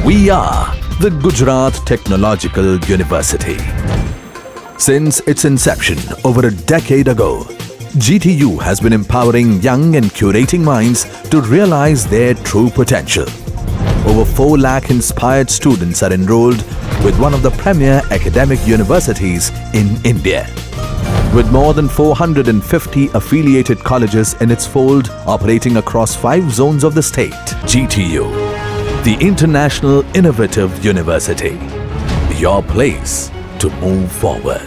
We are the Gujarat Technological University. Since its inception over a decade ago, GTU has been empowering young and curating minds to realize their true potential. Over 4 lakh inspired students are enrolled with one of the premier academic universities in India. With more than 450 affiliated colleges in its fold operating across 5 zones of the state, GTU, the International Innovative University, your place to move forward.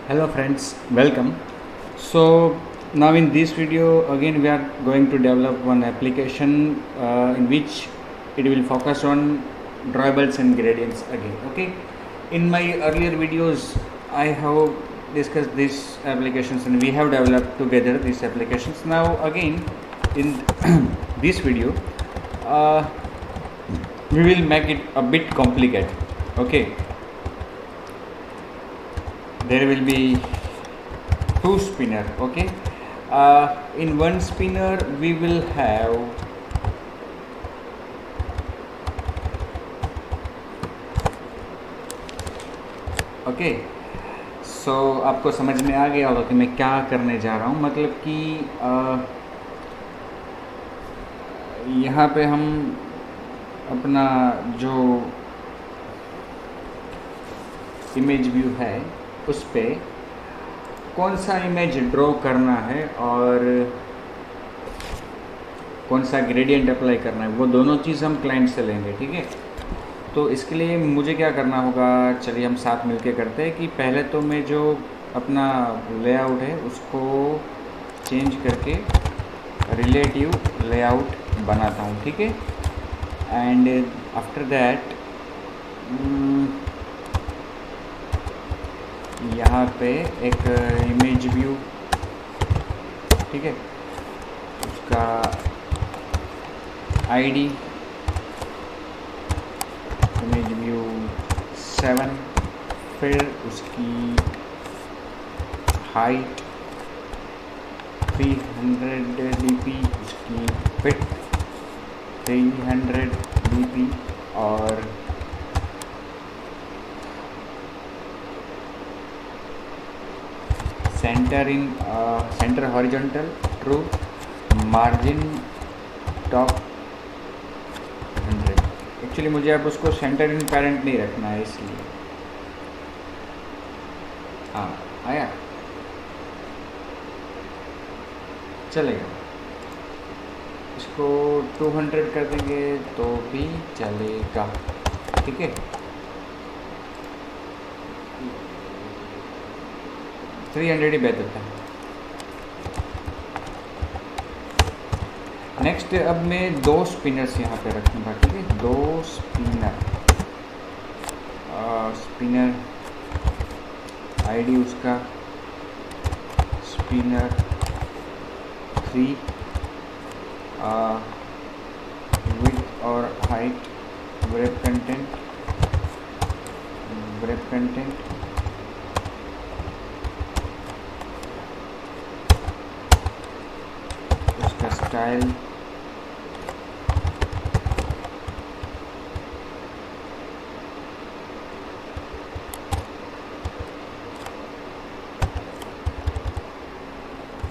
Hello friends, welcome. So now in this video again we are going to develop one application in which it will focus on drawables and gradients again. Okay, in my earlier videos I have discussed these applications and we have developed together these applications. Now again in this video we will make it a bit complicated. Okay, there will be 2 spinner. Okay, in one spinner we will have सो आपको समझ में आ गया होगा कि मैं क्या करने जा रहा हूँ. मतलब कि यहाँ पे हम अपना जो इमेज व्यू है उस पे कौन सा इमेज ड्रॉ करना है और कौन सा ग्रेडियंट अप्लाई करना है, वो दोनों चीज़ हम क्लाइंट से लेंगे. ठीक है, तो इसके लिए मुझे क्या करना होगा, चलिए हम साथ मिलके करते हैं कि पहले तो मैं जो अपना लेआउट है उसको चेंज करके रिलेटिव लेआउट बनाता हूँ. ठीक है, एंड आफ्टर दैट यहाँ पे एक इमेज व्यू, ठीक है, उसका आईडी इमेज व्यू 7, फिर उसकी हाइट 300 dp, उसकी फिट 300 dp और centre horizontal true, margin top 100. Actually मुझे अब उसको सेंटर इन पेरेंट नहीं रखना है, इसलिए हाँ आया, चलेगा. इसको 200 कर देंगे तो भी चलेगा. ठीक है, 300 ही बेहतर था. नेक्स्ट अब मैं 2 स्पिनर्स यहाँ पे रखूँगा. ठीक है, 2 स्पिनर, स्पिनर आईडी उसका स्पिनर 3, विड्थ और हाइट, वेब कंटेंट उसका स्टाइल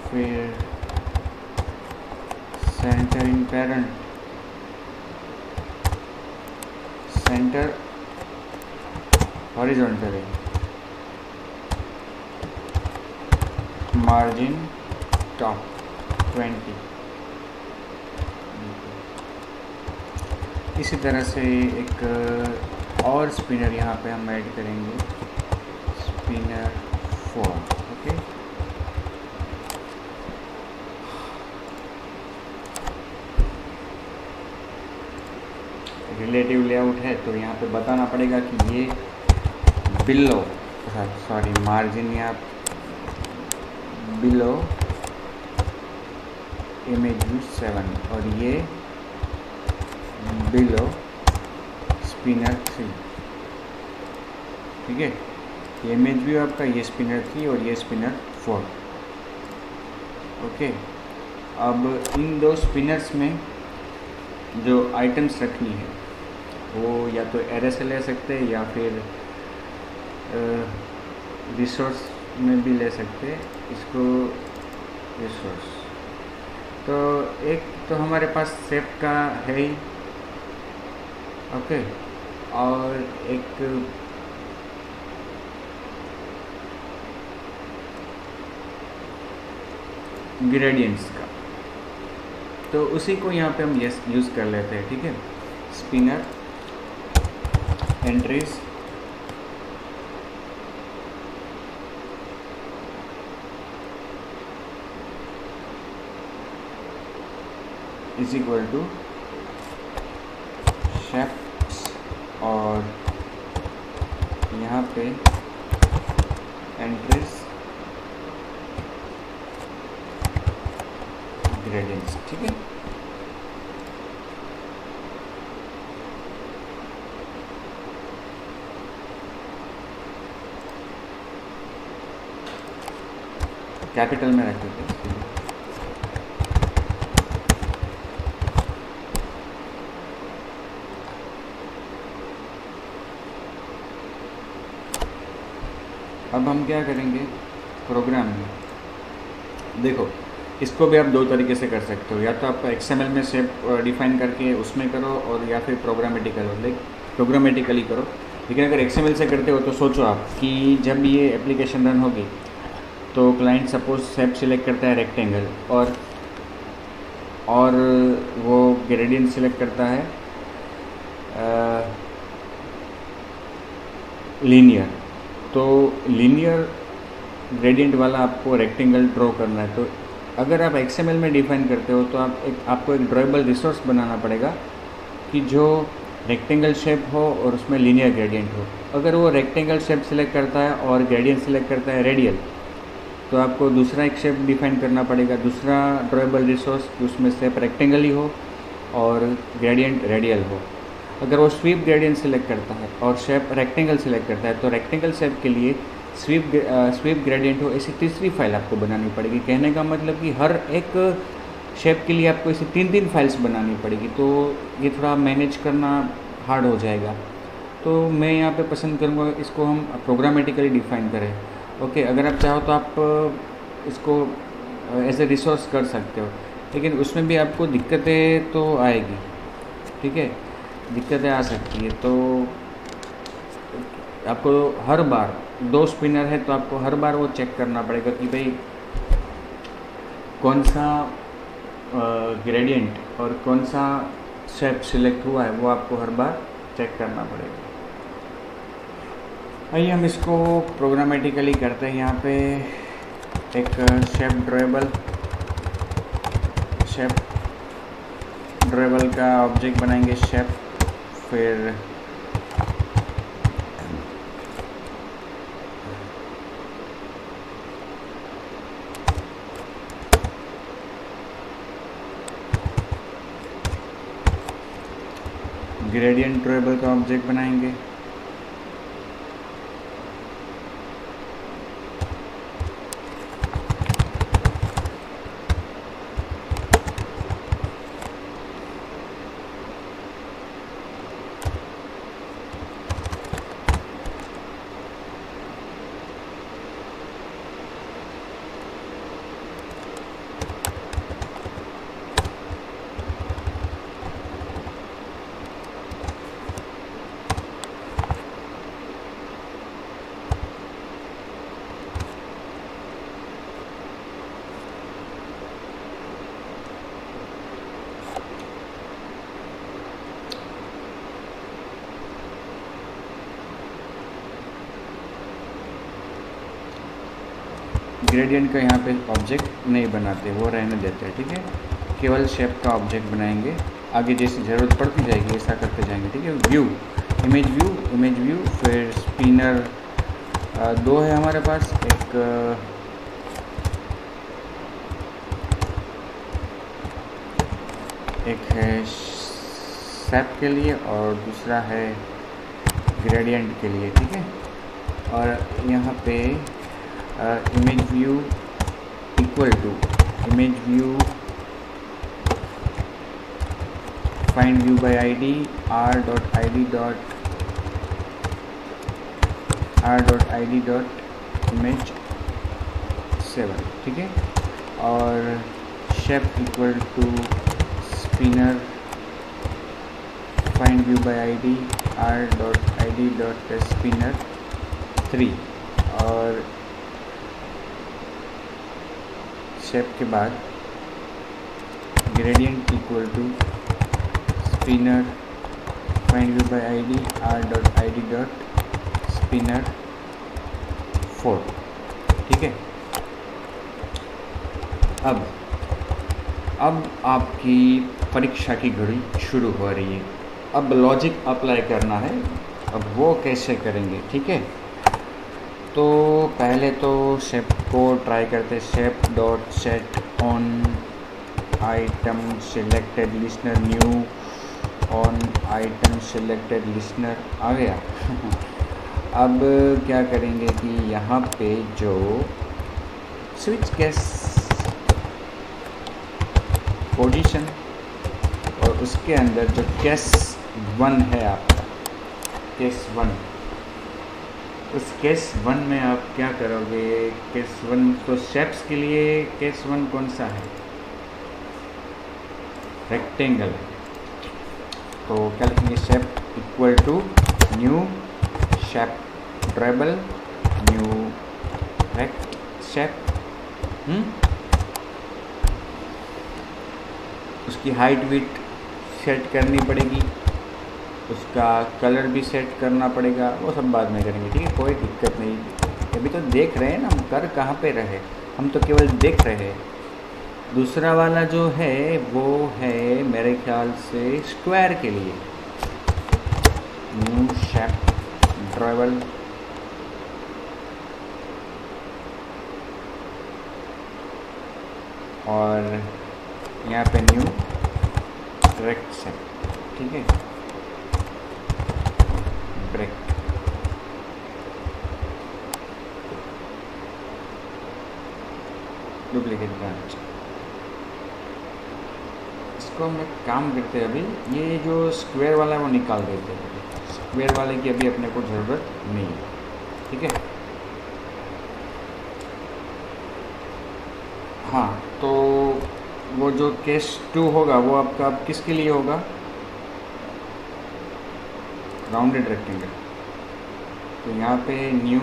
फिर सेंटर इन पेरेंट, सेंटर हॉरिजॉन्टल है, मार्जिन टॉप 20. इसी तरह से एक और स्पिनर यहाँ पे हम ऐड करेंगे, स्पिनर 4. ओके, रिलेटिव लेआउट है तो यहाँ पे बताना पड़ेगा कि ये बिलो, सॉरी मार्जिन या बिलो इमेज व्यू 7 और ये बिलो स्पिनर 3. ठीक है, ये इमेज व्यू आपका, ये स्पिनर 3 और ये स्पिनर 4. ओके, अब इन दो स्पिनर्स में जो आइटम्स रखनी है वो या तो एरे से ले सकते हैं या फिर रिसोर्स में भी ले सकते हैं इसको। रिसोर्स तो एक तो हमारे पास शेप का है ही, ओके, और एक ग्रेडियंट्स का, तो उसी को यहाँ पे हम यूज़ कर लेते हैं। ठीक है, spinner entries is equal to shapes, और यहाँ पे एंट्रीज ग्रेडियंट्स। ठीक है, कैपिटल में रख देते हैं। अब हम क्या करेंगे प्रोग्राम में, देखो इसको भी आप दो तरीके से कर सकते हो, या तो आप XML में शेप डिफाइन करके उसमें करो, और या फिर प्रोग्रामेटिकली करो। लेकिन अगर XML से करते हो तो सोचो आप कि जब ये एप्लीकेशन रन होगी तो क्लाइंट सपोज शेप सिलेक्ट करता है रेक्टेंगल, और वो ग्रेडियंट सिलेक्ट करता है लीनियर, तो लीनियर ग्रेडियंट वाला आपको रेक्टेंगल ड्रॉ करना है। तो अगर आप XML में डिफाइन करते हो तो आपको एक ड्रॉएबल रिसोर्स बनाना पड़ेगा कि जो रेक्टेंगल शेप हो और उसमें लीनियर ग्रेडियंट हो। अगर वो रेक्टेंगल शेप सिलेक्ट करता है और ग्रेडियंट सिलेक्ट करता है रेडियल, तो आपको दूसरा एक शेप डिफाइन करना पड़ेगा, दूसरा ड्रॉएबल रिसोर्स, उसमें शेप रेक्टेंगल ही हो और ग्रेडियंट रेडियल हो। अगर वो स्वीप ग्रेडियंट सिलेक्ट करता है और शेप रेक्टेंगल सिलेक्ट करता है, तो रेक्टेंगल शेप के लिए स्वीप ग्रेडियंट हो, ऐसी तीसरी फाइल आपको बनानी पड़ेगी। कहने का मतलब कि हर एक शेप के लिए आपको ऐसी 3 फाइल्स बनानी पड़ेगी, तो ये थोड़ा मैनेज करना हार्ड हो जाएगा। तो मैं यहाँ पे पसंद करूँगा इसको हम प्रोग्रामेटिकली डिफाइन करें। ओके, अगर आप चाहो तो आप इसको एज ए रिसोर्स कर सकते हो, लेकिन उसमें भी आपको दिक्कतें तो आएगी। ठीक है, दिक्कतें आ सकती है। तो आपको हर बार 2 स्पिनर है तो आपको हर बार वो चेक करना पड़ेगा कि भाई कौन सा ग्रेडियंट और कौन सा शेप सिलेक्ट हुआ है, वो आपको हर बार चेक करना पड़ेगा। आइए हम इसको प्रोग्रामेटिकली करते हैं। यहाँ पे एक शेप ड्रॉएबल का ऑब्जेक्ट बनाएंगे शेप, फिर ग्रेडियंट ड्रॉएबल का ऑब्जेक्ट बनाएंगे, ग्रेडियंट का यहाँ पे ऑब्जेक्ट नहीं बनाते, वो रहने देते हैं। ठीक है, केवल शेप का ऑब्जेक्ट बनाएंगे, आगे जैसी ज़रूरत पड़ती जाएगी ऐसा करते जाएंगे। ठीक है, व्यू, इमेज व्यू, फिर स्पिनर 2 है हमारे पास, एक है शेप के लिए और दूसरा है ग्रेडियंट के लिए। ठीक है, और यहाँ पे image view equal to image view, find view by id, r.id.image 7, ठीक है। और shape equal to spinner, find view by id, r.id.spinner 3, और shape के बाद gradient equal to spinner, find view by id, r.id.spinner 4, ठीक है। अब आपकी परीक्षा की घड़ी शुरू हो रही है। अब लॉजिक अप्लाई करना है, अब वो कैसे करेंगे, ठीक है। तो पहले तो शेप को ट्राई करते, shape dot set on item selected listener, new on item selected listener आ गया। अब क्या करेंगे कि यहाँ पे जो स्विच केस पोजीशन और उसके अंदर जो केस 1 है आपका, केस 1, उस केस 1 में आप क्या करोगे, केस 1 तो शेप्स के लिए केस 1 कौन सा है, रेक्टेंगल। तो क्या लिखेंगे, shape equal to new shape drawable new rect shape. उसकी हाइट विड्थ सेट करनी पड़ेगी, उसका कलर भी सेट करना पड़ेगा, वो सब बाद में करेंगे, ठीक है, कोई दिक्कत नहीं। अभी तो देख रहे हैं ना, हम कर कहाँ पे रहे, हम तो केवल देख रहे हैं। दूसरा वाला जो है वो है मेरे ख्याल से स्क्वायर के लिए, न्यू शेप ड्राइबल और यहाँ पे न्यू रेक्ट शेप, ठीक है, ब्रेक। डुप्लीकेट ब्रांच, इसको हम एक काम करते हैं, अभी ये जो स्क्वायर वाला है वो निकाल देते हैं, स्क्वायर वाले की अभी अपने को ज़रूरत नहीं है, ठीक है। हाँ, तो वो जो केस 2 होगा वो आपका अब किसके लिए होगा, राउंडेड रेक्टेंगल। तो यहाँ पे न्यू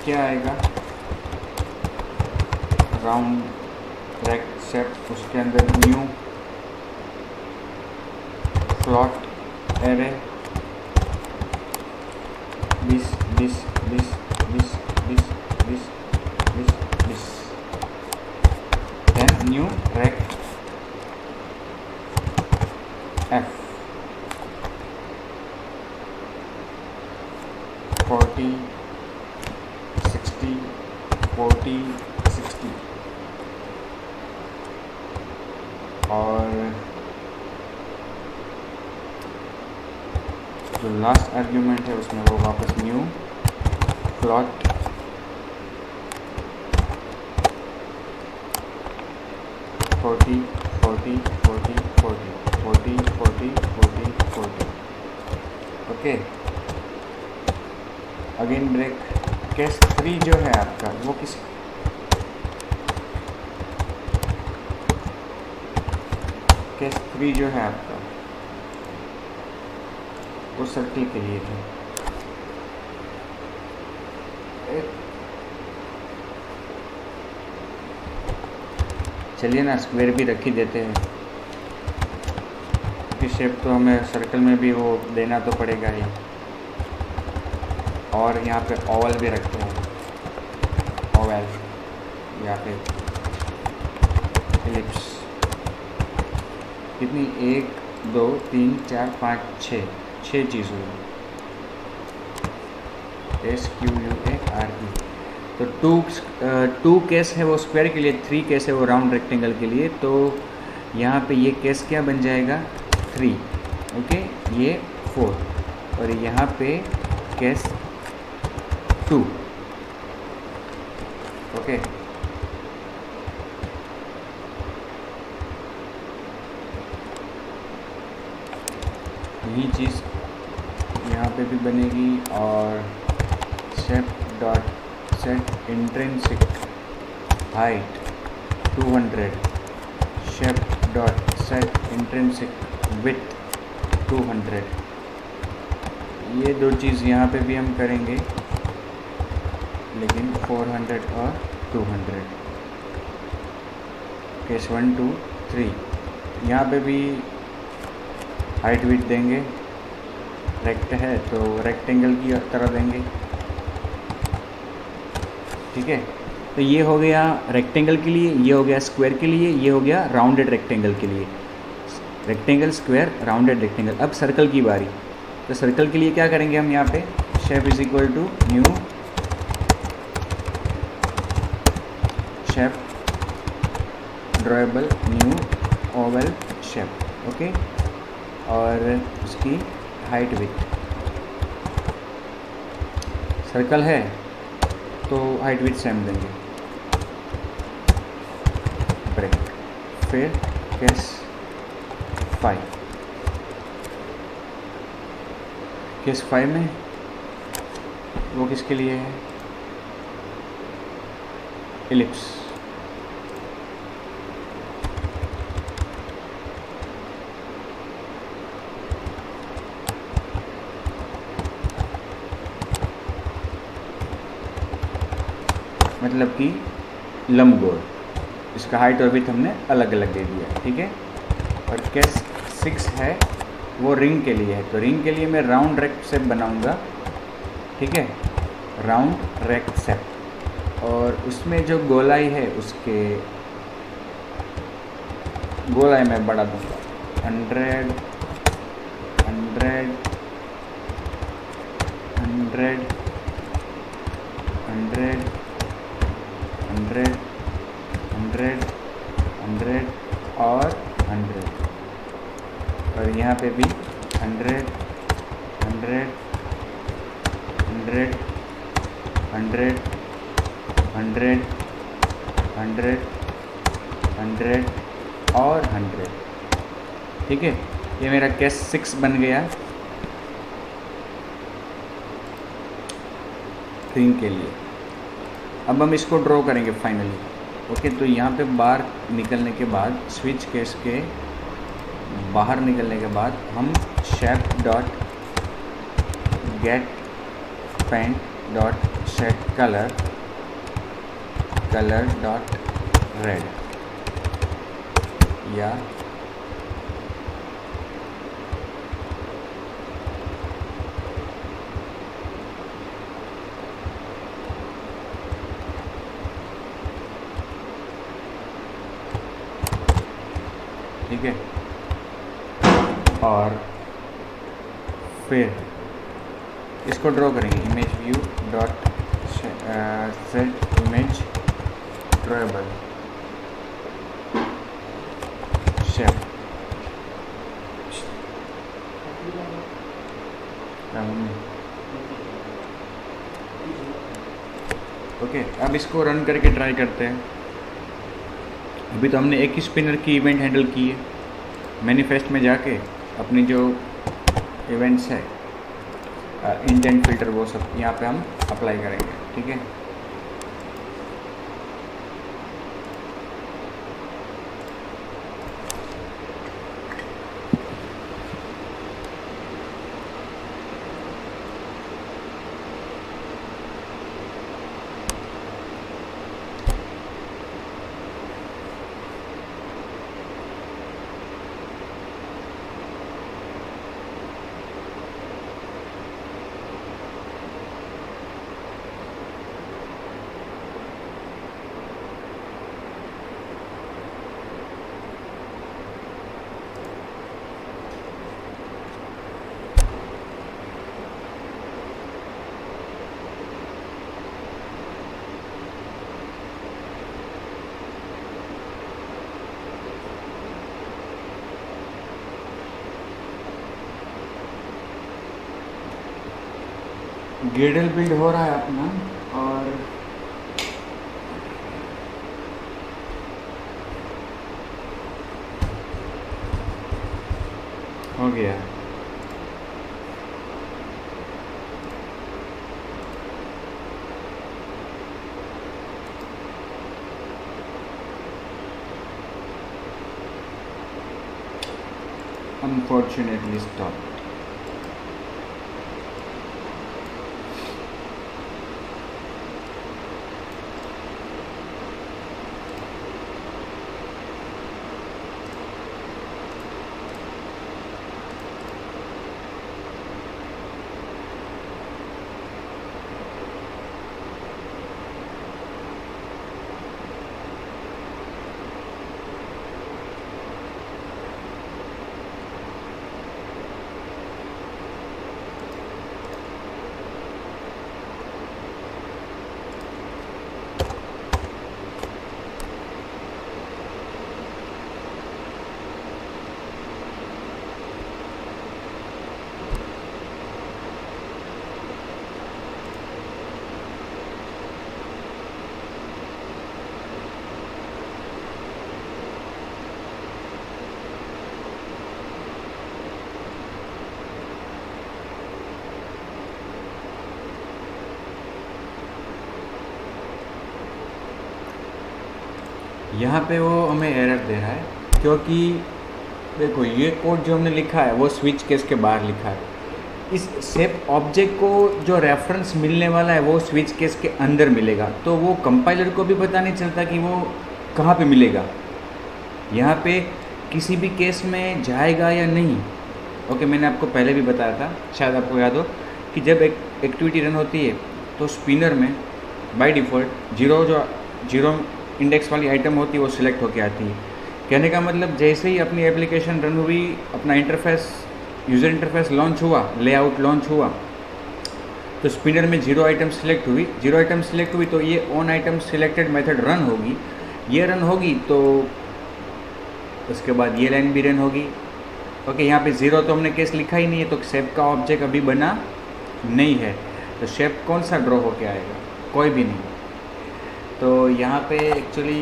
क्या आएगा, राउंड रेक्ट शेप, उसके अंदर new plot array 20 20 20 20 20 20 20 20, then new rect f 40 60 40 60, और जो लास्ट आर्ग्यूमेंट है उसमें वो वापस new plot 40 40 40 40 40 40 40 40, okay. Again break. Case 3 जो है आपका वो किस, केस 3 जो है आपका वो सर्कल के लिए है। चलिए ना स्क्वायर भी रख ही देते हैं, क्योंकि शेप तो हमें सर्कल में भी वो देना तो पड़ेगा ही। और यहाँ पे ओवल भी रखते हैं, ओवल, यहाँ पे एलिप्स। कितनी, 1 2 3 4 5 6 चीज़ हुई, SQUARE। तो 2 केस है वो स्क्वायर के लिए, 3 केस है वो राउंड रेक्टेंगल के लिए। तो यहाँ पे ये केस क्या बन जाएगा, 3, ओके, ये 4, और यहाँ पे केस 2, ओके। वही चीज़ यहाँ पे भी बनेगी। और shape dot set intrinsic height 200, shape dot set intrinsic width 200। ये दो चीज़ यहाँ पे भी हम करेंगे, लेकिन 400 और 200। केस 1 2 3 यहाँ पे भी हाइट विड्थ देंगे। रेक्ट है तो रेक्टेंगल की तरह देंगे, ठीक है। तो ये हो गया रेक्टेंगल के लिए, ये हो गया स्क्वायर के लिए, ये हो गया राउंडेड रेक्टेंगल के लिए। Rectangle, square, rounded rectangle. अब सर्कल की बारी। तो सर्कल के लिए क्या करेंगे हम यहाँ पे, shape is equal to new shape drawable new oval shape, okay. और उसकी हाइट विड्थ, सर्कल है तो हाइट विड्थ सेम देंगे। ब्रेक। फिर केस 5। केस 5 में वो किसके लिए है, इलिप्स। मतलब कि लंबगोल। इसका हाइट और विड्थ हमने अलग अलग दे दिया, ठीक है। और केस 6 है वो रिंग के लिए है। तो रिंग के लिए मैं राउंड रेक्ट शेप बनाऊंगा, ठीक है, राउंड रेक्ट शेप। और उसमें जो गोलाई है उसके गोलाई मैं बढ़ा दूंगा 100 100 100 100 100 100 100 और 100। और यहाँ पे भी 100 100 100 100 100 100 100 और 100, ठीक है। ये मेरा केस 6 बन गया रिंग के लिए। अब हम इसको ड्रॉ करेंगे फाइनली, ओके। तो यहाँ पे बाहर निकलने के बाद, स्विच केस के बाहर निकलने के बाद हम shape dot get paint dot set colour dot red, या ठीक है। और फिर इसको ड्रॉ करेंगे, image view dot set image drawable shape. Okay, अब इसको रन करके ट्राई करते हैं। अभी तो हमने एक ही स्पिनर की इवेंट हैंडल की है। मैनिफेस्ट में जाके अपनी जो इवेंट्स है, इंडेंट फिल्टर, वो सब यहाँ पे हम अप्लाई करेंगे, ठीक है। ग्रेडल बिल्ड हो रहा है अपना, और हो गया। unfortunately stopped. यहाँ पे वो हमें एरर दे रहा है क्योंकि देखो ये कोड जो हमने लिखा है वो स्विच केस के बाहर लिखा है। इस सेप ऑब्जेक्ट को जो रेफरेंस मिलने वाला है वो स्विच केस के अंदर मिलेगा, तो वो कंपाइलर को भी पता नहीं चलता कि वो कहाँ पे मिलेगा, यहाँ पे किसी भी केस में जाएगा या नहीं। ओके, मैंने आपको पहले भी बताया था, शायद आपको याद हो, कि जब एक एक्टिविटी रन होती है तो स्पिनर में बाय डिफ़ॉल्ट जीरो इंडेक्स वाली आइटम होती है वो सिलेक्ट होके आती है। कहने का मतलब जैसे ही अपनी एप्लीकेशन रन हुई, अपना इंटरफेस यूज़र इंटरफेस लॉन्च हुआ, लेआउट लॉन्च हुआ, तो स्पिनर में जीरो आइटम सिलेक्ट हुई तो ये on item selected method run होगी। ये रन होगी तो उसके बाद ये लाइन भी रन होगी। ओके, यहाँ पे ज़ीरो तो हमने केस लिखा ही नहीं है, तो शेप का ऑब्जेक्ट अभी बना नहीं है, तो शेप कौन सा ड्रॉ होके आएगा, कोई भी नहीं। तो यहाँ पे एक्चुअली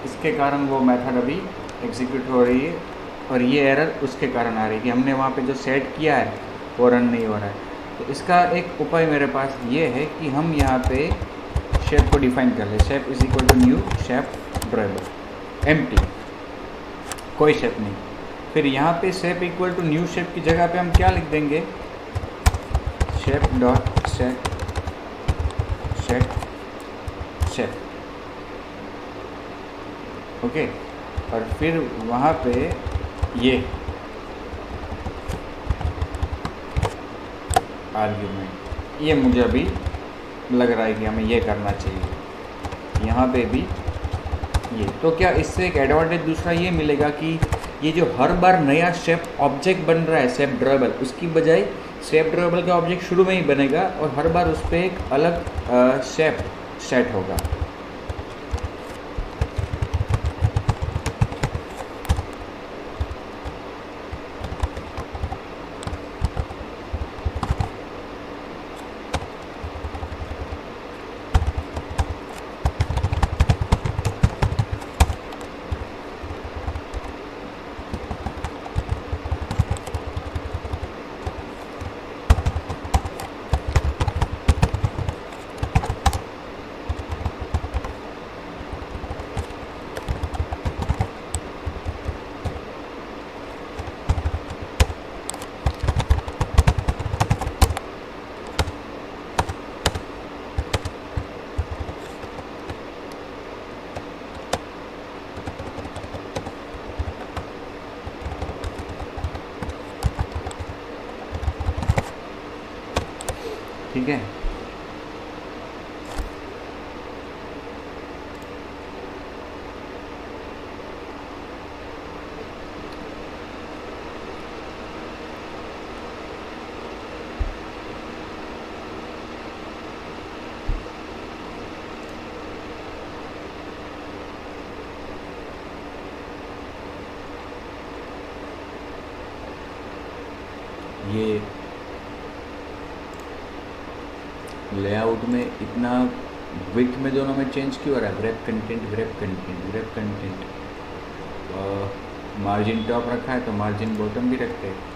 इसके कारण वो मेथड अभी एग्जीक्यूट हो रही है और ये एरर उसके कारण आ रही है कि हमने वहाँ पे जो सेट किया है वो रन नहीं हो रहा है। तो इसका एक उपाय मेरे पास ये है कि हम यहाँ पे शेप को डिफाइन कर लें। Shape is equal to new shape driver, empty, कोई शेप नहीं। फिर यहाँ पे shape equal to new shape की जगह पे हम क्या लिख देंगे, shape dot set shape. Okay, और फिर वहाँ पे ये आर्ग्यूमेंट, ये मुझे अभी लग रहा है कि हमें ये करना चाहिए। यहाँ पे भी ये, तो क्या इससे एक एडवांटेज दूसरा ये मिलेगा कि ये जो हर बार नया शेप ऑब्जेक्ट बन रहा है शेप ड्राइबल, उसकी बजाय शेप ड्राइबल का ऑब्जेक्ट शुरू में ही बनेगा और हर बार उस पर एक अलग शेप सेट होगा। ठीक है, ये लेआउट में इतना विड्थ में दोनों में चेंज क्यों हो रहा है, ग्रेप कंटेंट, मार्जिन टॉप रखा है तो मार्जिन बॉटम भी रखते हैं।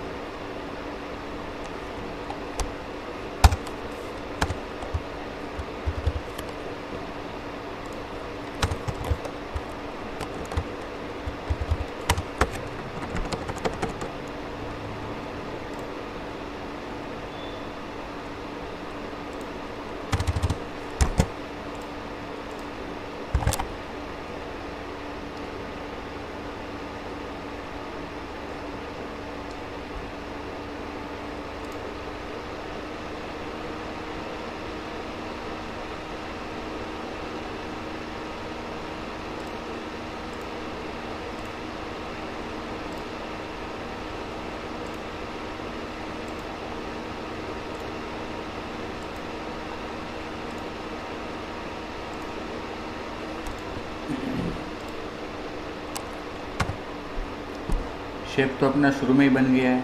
शेप तो अपना शुरू में ही बन गया है।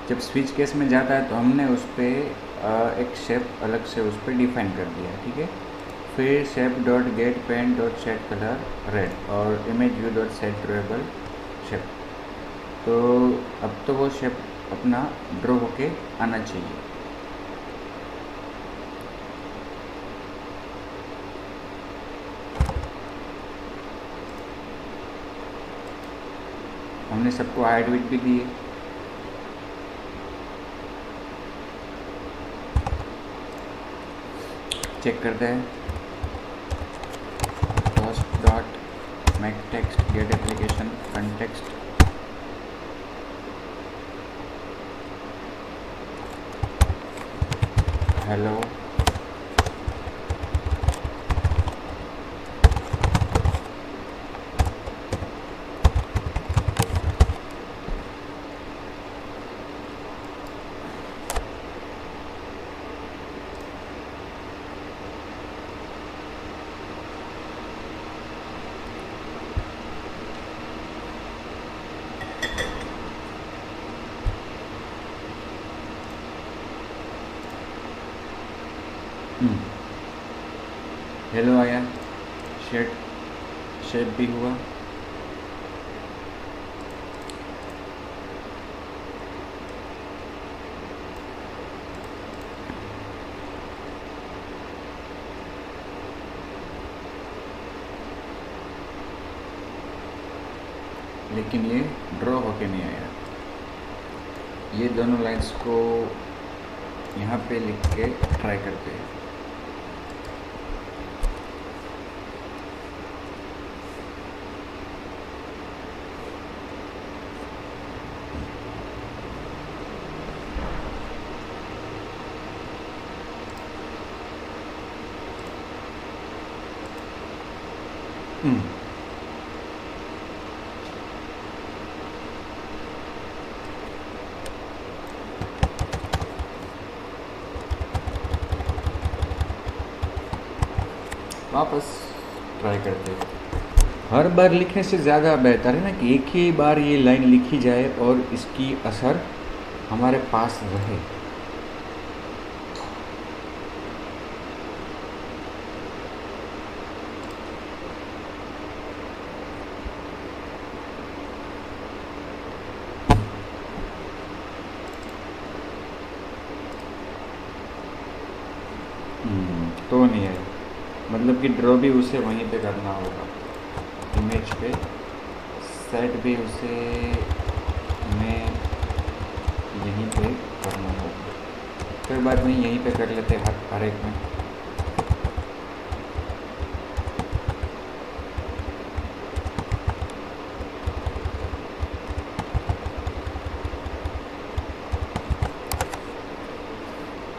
जब स्विच केस में जाता है तो हमने उस पर एक शेप अलग से उस पर डिफाइन कर दिया, ठीक है। फिर shape dot get pen dot set colour red और image view dot set drawable shape. तो अब तो वो शेप अपना ड्रॉ होके आना चाहिए। हमने सबको हाइट विड्थ भी दी है। चेक करते हैं। post dot make text get application context hello hello आया, शेप भी हुआ। लेकिन ये ड्रॉ होके नहीं आया। ये दोनों लाइंस को यहाँ पे लिख के ट्राई करते हैं। वापस ट्राई करते हैं। हर बार लिखने से ज़्यादा बेहतर है ना कि एक ही बार ये लाइन लिखी जाए और इसकी असर हमारे पास रहे। तो नहीं है, मतलब कि ड्रॉ भी उसे वहीं पे करना होगा, इमेज पे सेट भी उसे हमें यहीं पे करना होगा। कोई बात नहीं, यहीं पे कर लेते हर एक में।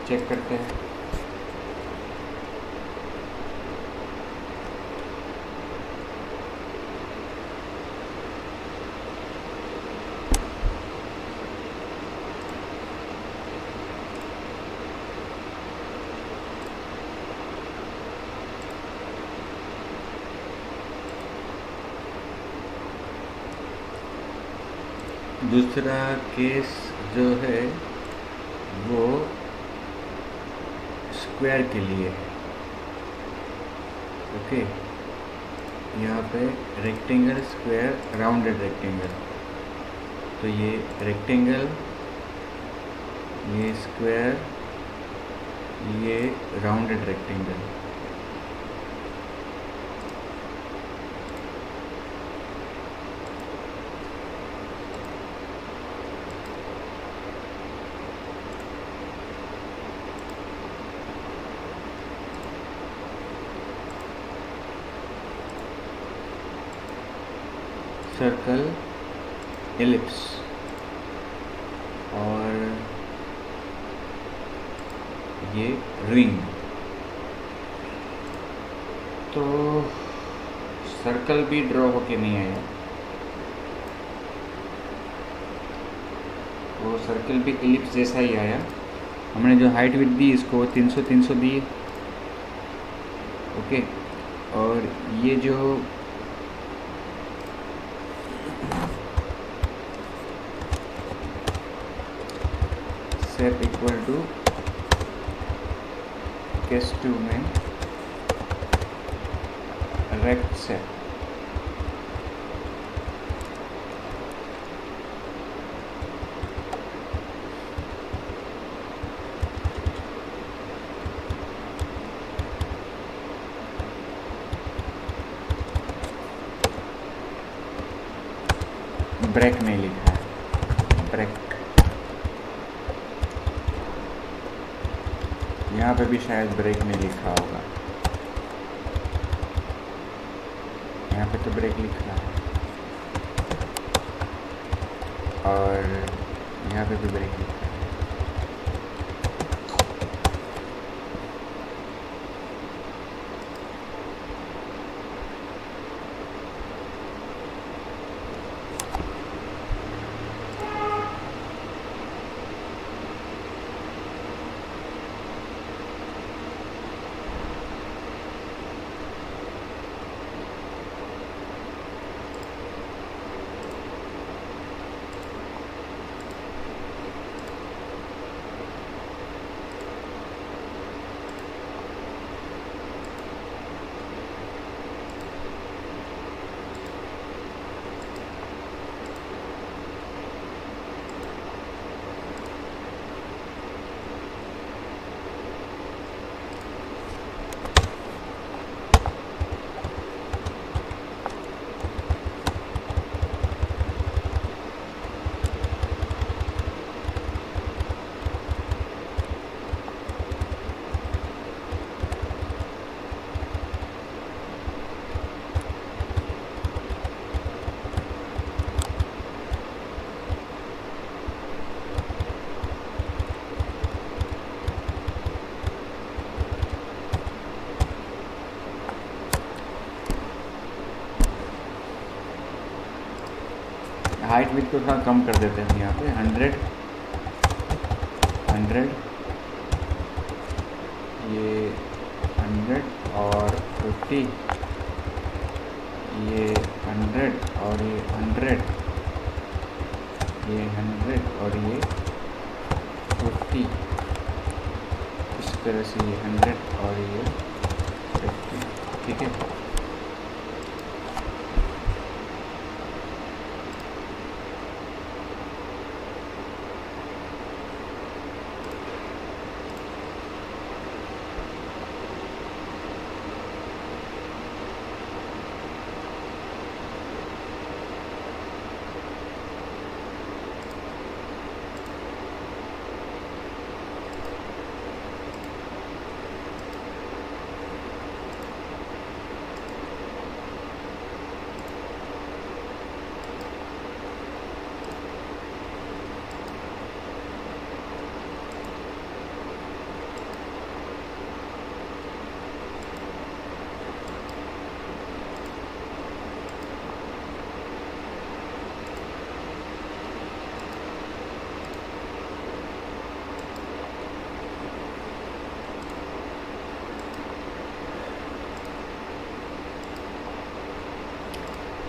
चेक करते हैं। दूसरा केस जो है वो स्क्वायर के लिए है। ओके, यहाँ पे रेक्टेंगल, स्क्वायर, राउंडेड रेक्टेंगल। तो ये रेक्टेंगल, ये स्क्वायर, ये राउंडेड रेक्टेंगल। सर्कल, एलिप्स और ये रिंग। तो सर्कल भी ड्रॉ होके नहीं आया, वो सर्कल भी एलिप्स जैसा ही आया। हमने जो हाइट विड्थ दी इसको 300 दी। ओके, और ये जो step equal to case 2 में rect step. ब्रेक नहीं लिखा है, ब्रेक। यहाँ पे भी शायद ब्रेक नहीं लिखा होगा, यहाँ पे तो ब्रेक लिखा है और यहाँ पे भी ब्रेक लिखा है। हाइट विथ को थोड़ा कम कर देते हैं यहाँ पे 100 ये 100 और 50, ये 100 और ये 100, ये 100 और ये 50, इस तरह से ये 100 और ये 50, ठीक है।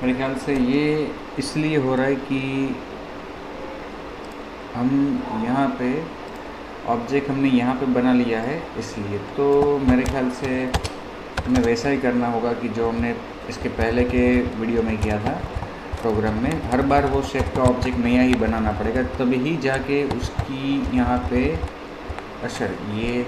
मेरे ख्याल से ये इसलिए हो रहा है कि हम यहाँ पे ऑब्जेक्ट हमने यहाँ पे बना लिया है, इसलिए। तो मेरे ख्याल से हमें वैसा ही करना होगा कि जो हमने इसके पहले के वीडियो में किया था प्रोग्राम में। हर बार वो शेप का ऑब्जेक्ट नया ही बनाना पड़ेगा, तभी ही जाके उसकी यहाँ पे असर ये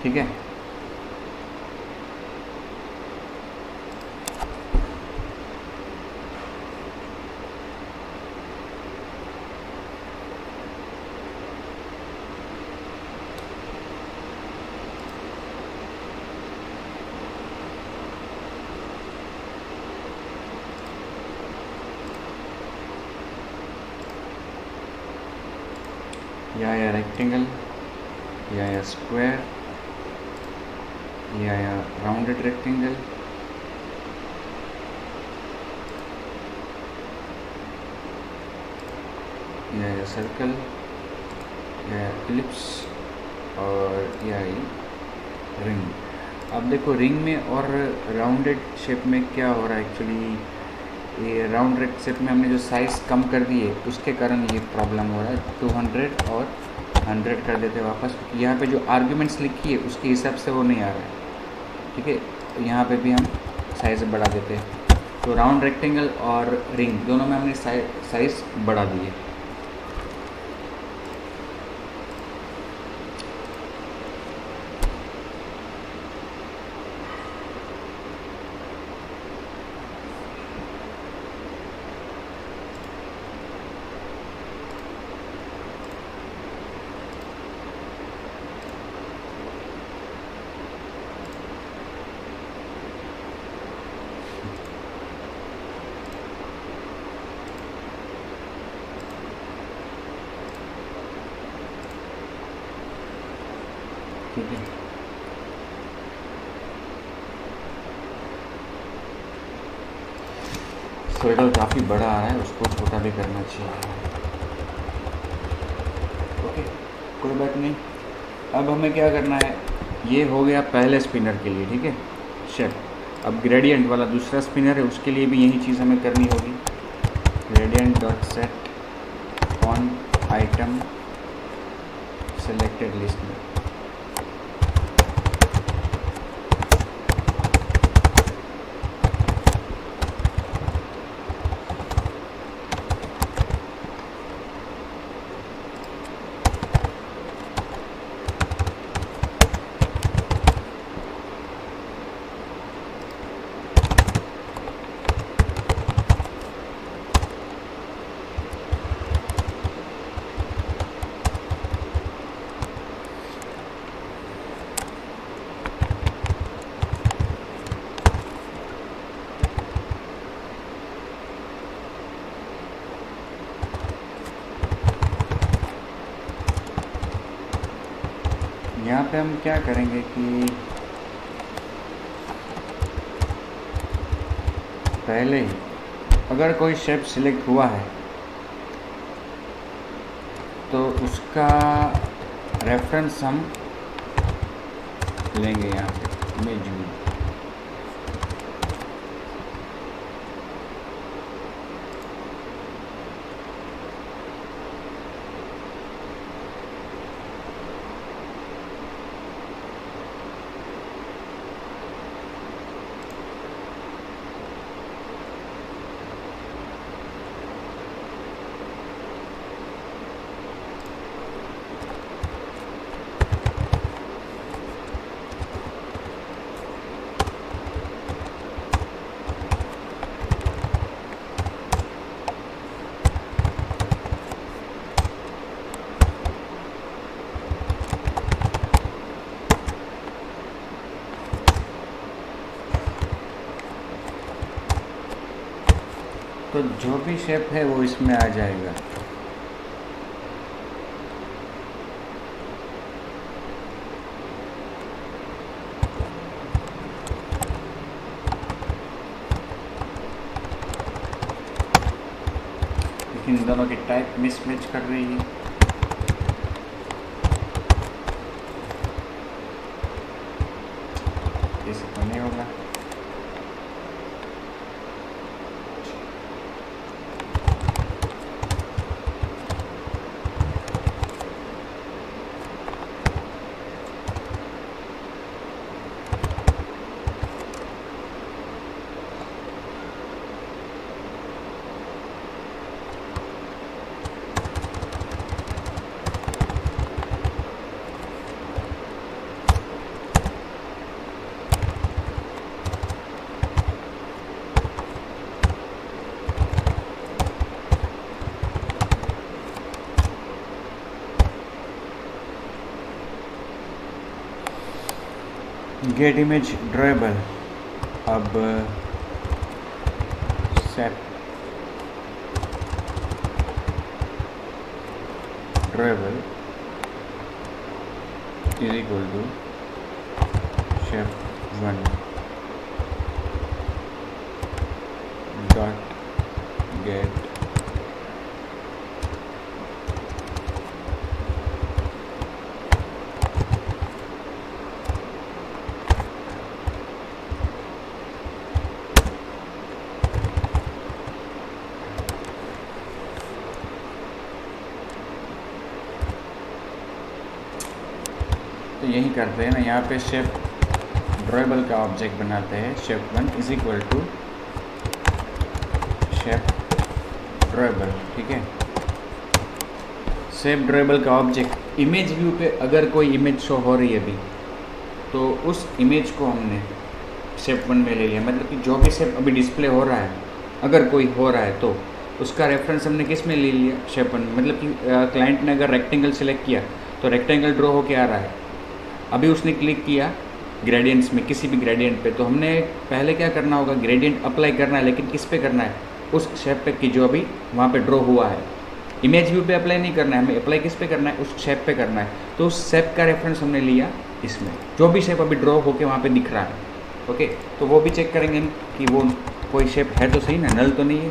ठीक है। या रेक्टेंगल या स्क्वायर या राउंडेड रेक्टेंगल, यह सर्कल, यह एलिप्स और यह रिंग। अब देखो रिंग में और राउंडेड शेप में क्या हो रहा है एक्चुअली, ये राउंडेड शेप में हमने जो साइज़ कम कर दी है उसके कारण ये प्रॉब्लम हो रहा है। 200 और 100 कर देते हैं वापस, क्योंकि यहाँ पे जो आर्ग्यूमेंट्स लिखी है उसके हिसाब से वो नहीं आ रहा है। ठीक है, तो यहाँ पे भी हम साइज़ बढ़ा देते हैं। तो राउंड रेक्टेंगल और रिंग दोनों में हमने साइज़ बढ़ा दी है। ठीक है, सर्कल काफ़ी बड़ा आ रहा है, उसको छोटा भी करना चाहिए। ओके, कोई बात नहीं। अब हमें क्या करना है, ये हो गया पहले स्पिनर के लिए, ठीक है, शेप। अब ग्रेडियंट वाला दूसरा स्पिनर है, उसके लिए भी यही चीज़ हमें करनी होगी। Gradient dot set on item selected list में। यहाँ पे हम क्या करेंगे कि पहले ही अगर कोई शेप सिलेक्ट हुआ है तो उसका रेफरेंस हम लेंगे यहाँ पे इमेज में। तो जो भी शेप है वो इसमें आ जाएगा। लेकिन इन दोनों की टाइप मिसमैच कर रही है। ऐसे तो नहीं होगा। Get image drawable. अब set drawable is equal to shape 1 dot get यही करते हैं ना, यहाँ पे शेप ड्रॉएबल का ऑब्जेक्ट बनाते हैं। Shape 1 is equal to shape drawable, ठीक है। शेप ड्रॉएबल का ऑब्जेक्ट इमेज व्यू पे अगर कोई इमेज शो हो रही है अभी, तो उस इमेज को हमने शेप 1 में ले लिया। मतलब कि जो भी शेप अभी डिस्प्ले हो रहा है, अगर कोई हो रहा है तो उसका रेफरेंस हमने किस में ले लिया, शेप 1 में। मतलब कि क्लाइंट ने अगर रेक्टेंगल सेलेक्ट किया तो रेक्टेंगल ड्रॉ होके आ रहा है। अभी उसने क्लिक किया ग्रेडियंट्स में, किसी भी ग्रेडियंट पे, तो हमने पहले क्या करना होगा, ग्रेडियंट अप्लाई करना है, लेकिन किस पे करना है, उस शेप पे की जो अभी वहाँ पे ड्रॉ हुआ है। इमेज व्यू पे अप्लाई नहीं करना है, हमें अप्लाई किस पे करना है, उस शेप पे करना है। तो उस शेप का रेफरेंस हमने लिया इसमें, जो भी शेप अभी ड्रॉ होके वहाँ पे दिख रहा है। ओके, तो वो भी चेक करेंगे कि वो कोई शेप है तो सही ना, नल तो नहीं है।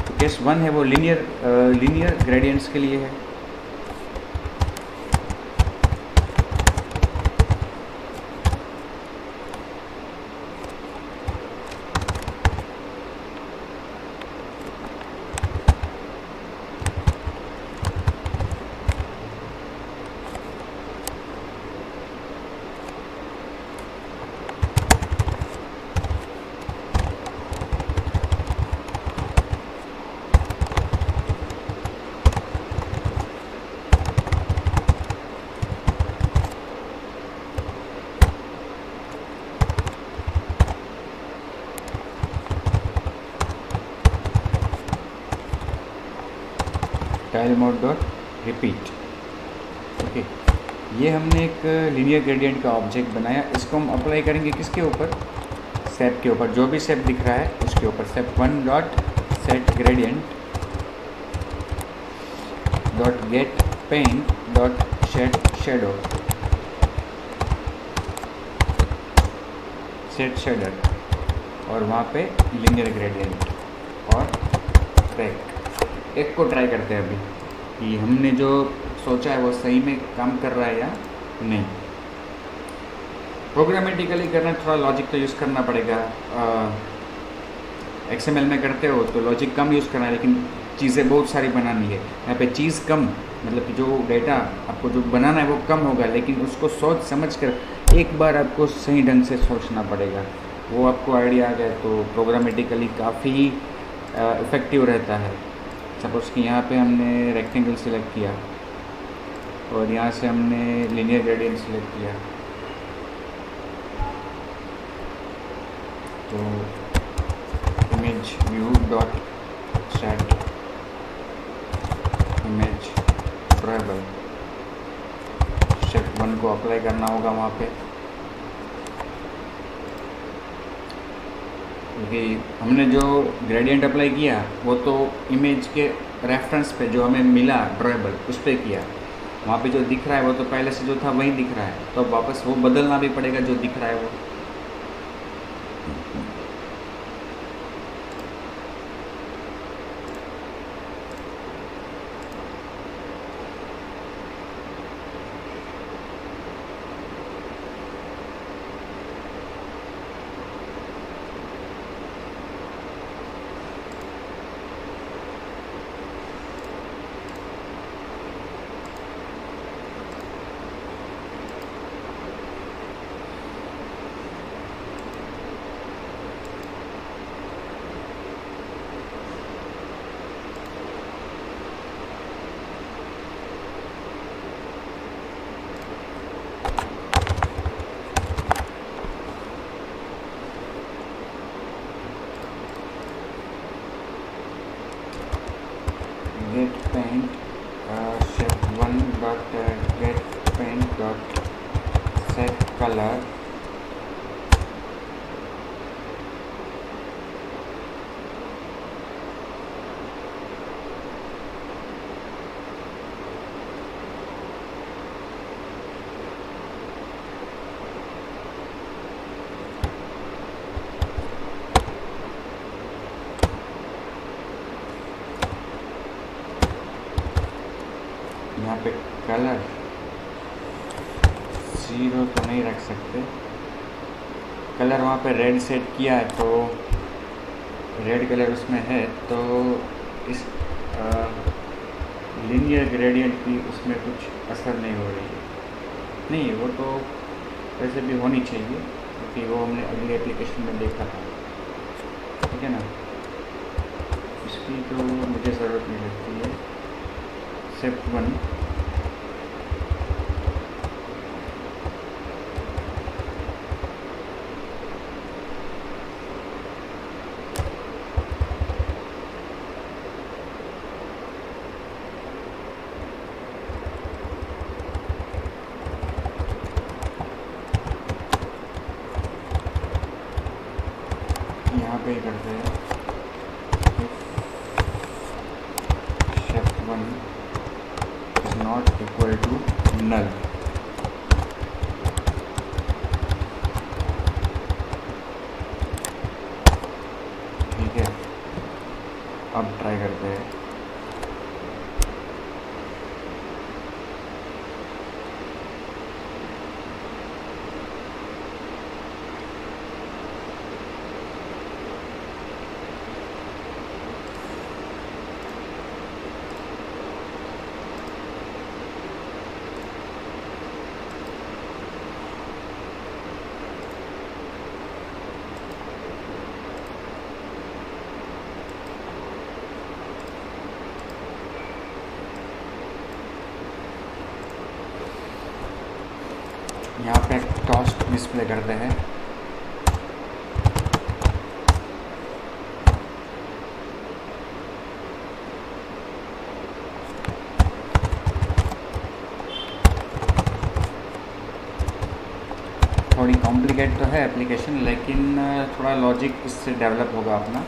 तो केस 1 है वो लीनियर ग्रेडियंट्स के लिए है। Tile mode dot repeat. Okay, ये हमने एक लीनियर ग्रेडियंट का ऑब्जेक्ट बनाया। इसको हम अप्लाई करेंगे किसके ऊपर, शेप के ऊपर, जो भी शेप दिख रहा है उसके ऊपर। Shape 1 dot set gradient dot get paint dot shadow set shader, और वहाँ पे लीनियर ग्रेडियंट और ट्रैक। एक को ट्राई करते हैं अभी कि हमने जो सोचा है वो सही में काम कर रहा है या नहीं। प्रोग्रामेटिकली करना थोड़ा लॉजिक तो यूज़ करना पड़ेगा। XML में करते हो तो लॉजिक कम यूज़ करना है, लेकिन चीज़ें बहुत सारी बनानी है। यहाँ पे चीज़ कम, मतलब कि जो डेटा आपको जो बनाना है वो कम होगा, लेकिन उसको सोच समझ कर एक बार आपको सही ढंग से सोचना पड़ेगा। वो आपको आइडिया आ जाए तो प्रोग्रामेटिकली काफ़ी इफ़ेक्टिव रहता है। सपोज़ कि यहाँ पे हमने रेक्टेंगल सेलेक्ट किया और यहाँ से हमने लीनियर ग्रेडियंट सेलेक्ट किया, तो image view dot set image drawable, shape 1 को अप्लाई करना होगा वहाँ पे, क्योंकि हमने जो ग्रेडियंट अप्लाई किया वो तो इमेज के रेफरेंस पे जो हमें मिला ड्रॉएबल उस पर किया। वहाँ पे जो दिख रहा है वो तो पहले से जो था वही दिख रहा है, तो अब वापस वो बदलना भी पड़ेगा जो दिख रहा है वो। get paint shape 1 dot get paint dot set color यहाँ पे कलर 0 तो नहीं रख सकते। कलर वहाँ पे रेड सेट किया है तो रेड कलर उसमें है, तो इस लीनियर ग्रेडियंट की उसमें कुछ असर नहीं हो रही है। नहीं, वो तो वैसे भी होनी चाहिए क्योंकि वो हमने अगली एप्लीकेशन में देखा था, ठीक है ना। इसकी तो मुझे ज़रूरत नहीं लगती है। स्टेप 1, यहाँ पे ही करते हैं। Step 1 is not equal to null. ठीक है, अब ट्राई करते हैं। यहाँ पे टॉस्ट डिस्प्ले करते हैं। थोड़ी कॉम्प्लिकेट तो है एप्लीकेशन, लेकिन थोड़ा लॉजिक इससे डेवलप होगा अपना।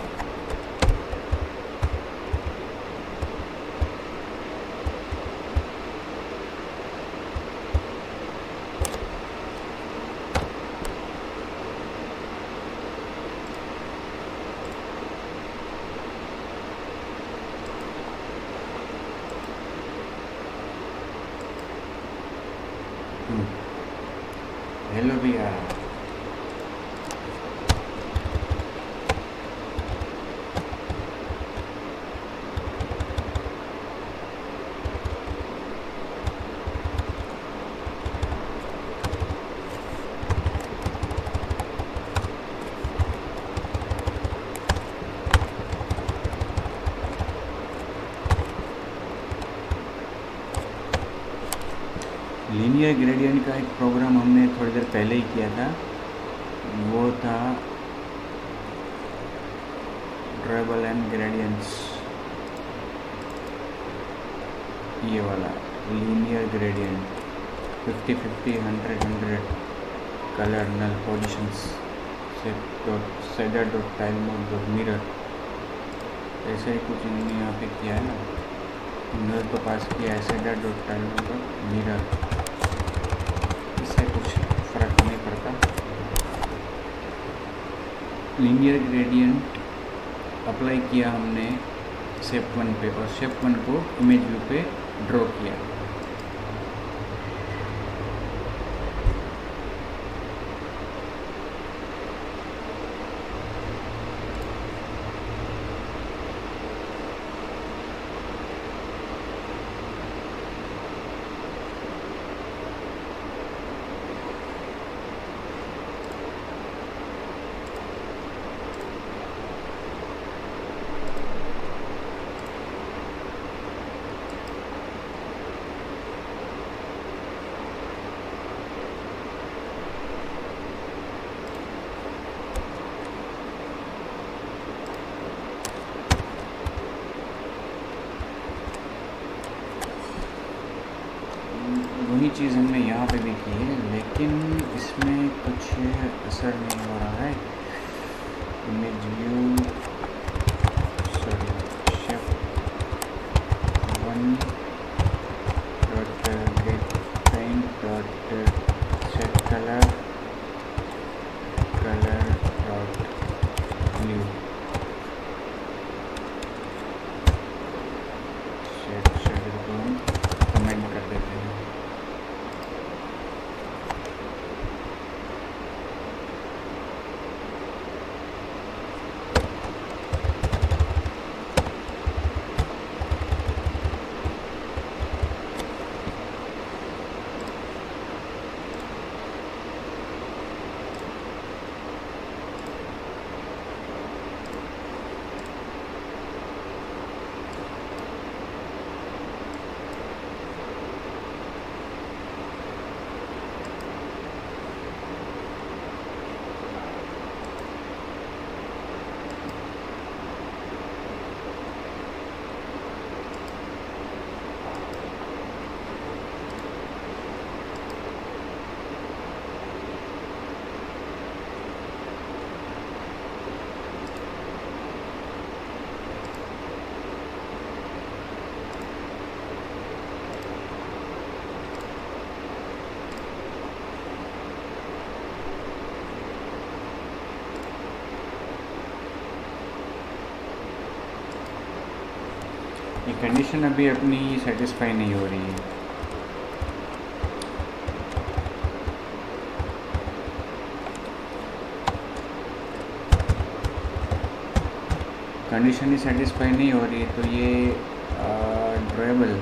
हेलो भैया। लीनियर ग्रेडियंट का एक प्रोग्राम हमने थोड़ी देर पहले ही किया था, वो था ड्राइबल एंड ग्रेडियंट्स। ये वाला linear gradient 50-50, 100-100 colour null positions set dot tile mode dot mirror, ऐसे ही कुछ इन्होंने यहाँ पे किया है ना। नल तो पास किया है set dot tile mode dot mirror, इससे कुछ फ़र्क नहीं पड़ता। लीनियर ग्रेडियंट अप्लाई किया हमने शेप 1 पे, और शेप 1 को इमेज व्यू पे ड्रॉ किया। वही चीज़ हमने यहाँ पे भी की है, लेकिन इसमें कुछ असर नहीं हो रहा है। Image view, sorry, shape 1 dot get paint dot set colour dot blue, set shader को कमेंट कर देते हैं। ये कंडीशन अभी अपनी सेटिस्फाई नहीं हो रही है। कंडीशन ही सेटिस्फाई नहीं हो रही है तो ये ड्राइबल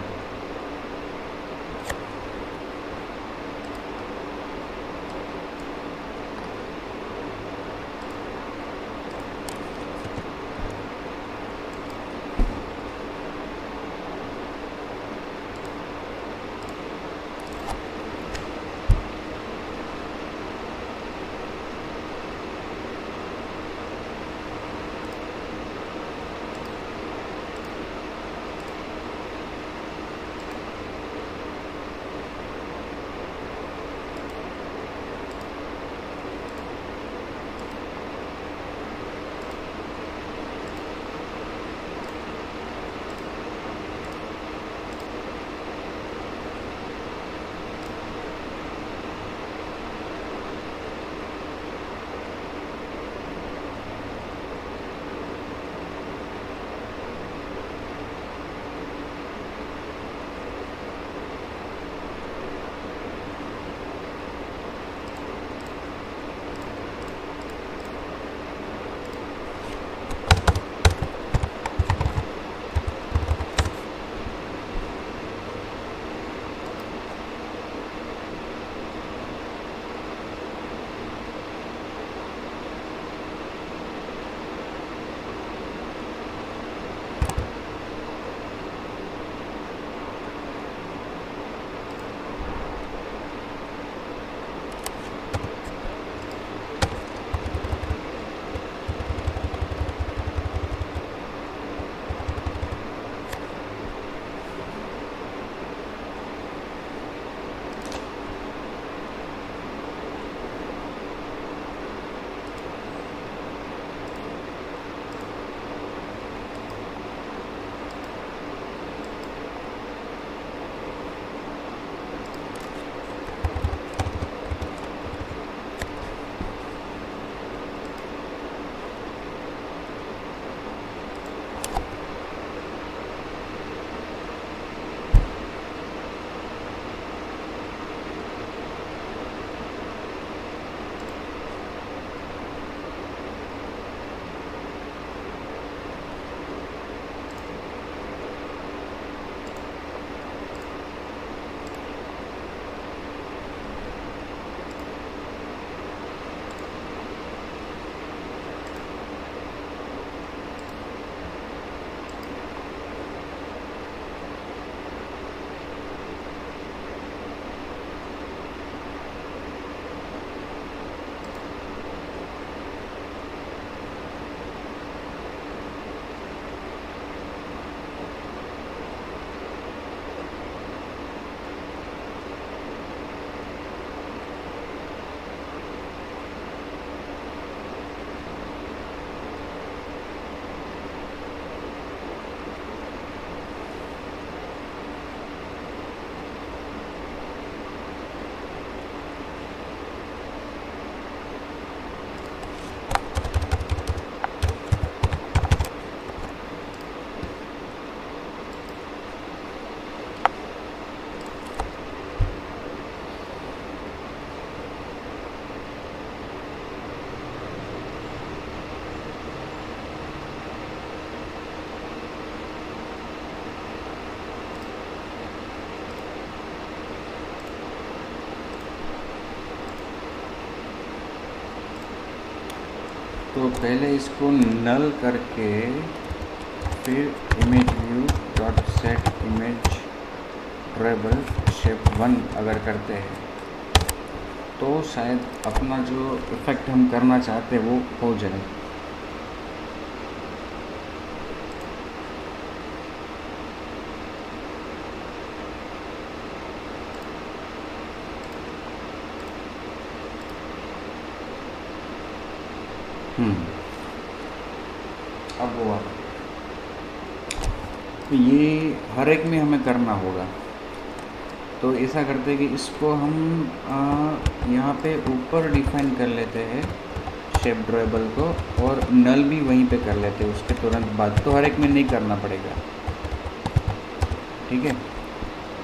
तो पहले इसको नल करके फिर image view dot set image dribble shape 1 अगर करते हैं तो शायद अपना जो इफ़ेक्ट हम करना चाहते हैं वो हो जाए। अब हुआ तो ये हर एक में हमें करना होगा। तो ऐसा करते हैं कि इसको हम यहाँ पे ऊपर डिफाइन कर लेते हैं शेप ड्राइबल को, और नल भी वहीं पे कर लेते हैं उसके तुरंत बाद, तो हर एक में नहीं करना पड़ेगा। ठीक है,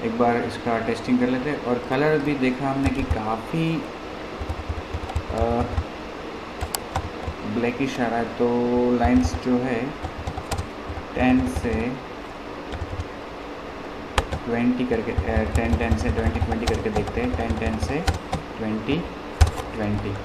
एक बार इसका टेस्टिंग कर लेते हैं। और कलर भी देखा हमने कि काफ़ी ब्लैकिश आ रहा है, तो लाइंस जो है 10 से 20 करके 10 से 20 करके देखते हैं। 10 से 20 20।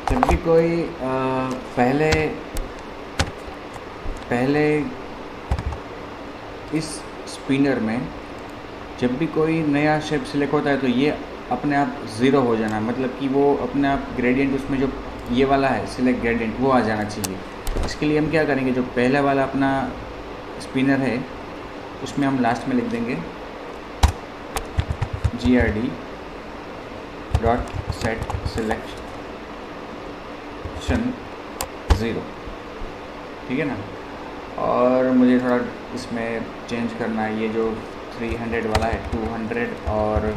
जब भी कोई पहले पहले इस स्पिनर में जब भी कोई नया शेप सिलेक्ट होता है तो ये अपने आप ज़ीरो हो जाना, मतलब कि वो अपने आप ग्रेडियंट उसमें जो ये वाला है सिलेक्ट ग्रेडियंट वो आ जाना चाहिए। इसके लिए हम क्या करेंगे, जो पहले वाला अपना स्पिनर है उसमें हम लास्ट में लिख देंगे GRD डॉट सेट सिलेक्शन 0, ठीक है ना। और मुझे थोड़ा इसमें चेंज करना है, ये जो 300 वाला है 200 और